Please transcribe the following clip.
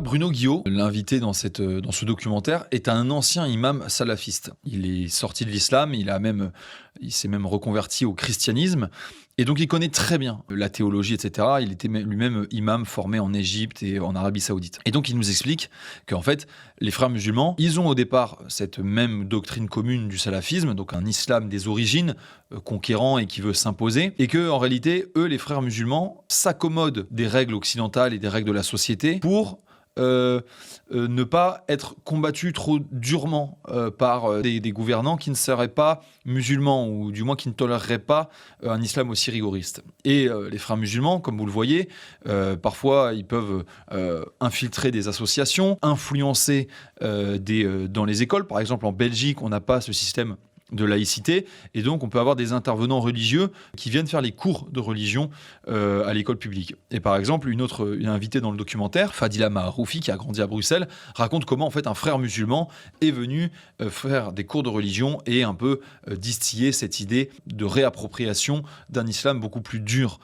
Bruno Guillot, l'invité dans ce documentaire, est un ancien imam salafiste. Il est sorti de l'islam, il s'est même reconverti au christianisme. Et donc, il connaît très bien la théologie, etc. Il était lui-même imam formé en Égypte et en Arabie Saoudite. Et donc, il nous explique qu'en fait, les frères musulmans, ils ont au départ cette même doctrine commune du salafisme, donc un islam des origines, conquérant et qui veut s'imposer. Et que, en réalité, eux, les frères musulmans, s'accommodent des règles occidentales et des règles de la société pour ne pas être combattu trop durement par des gouvernants qui ne seraient pas musulmans ou du moins qui ne toléreraient pas un islam aussi rigoriste. Et les frères musulmans, comme vous le voyez, parfois ils peuvent infiltrer des associations, influencer dans les écoles. Par exemple, en Belgique, on n'a pas ce système de laïcité, et donc on peut avoir des intervenants religieux qui viennent faire les cours de religion à l'école publique. Et par exemple, une invitée dans le documentaire, Fadila Maharoufi, qui a grandi à Bruxelles, raconte comment en fait un frère musulman est venu faire des cours de religion et un peu distiller cette idée de réappropriation d'un islam beaucoup plus dur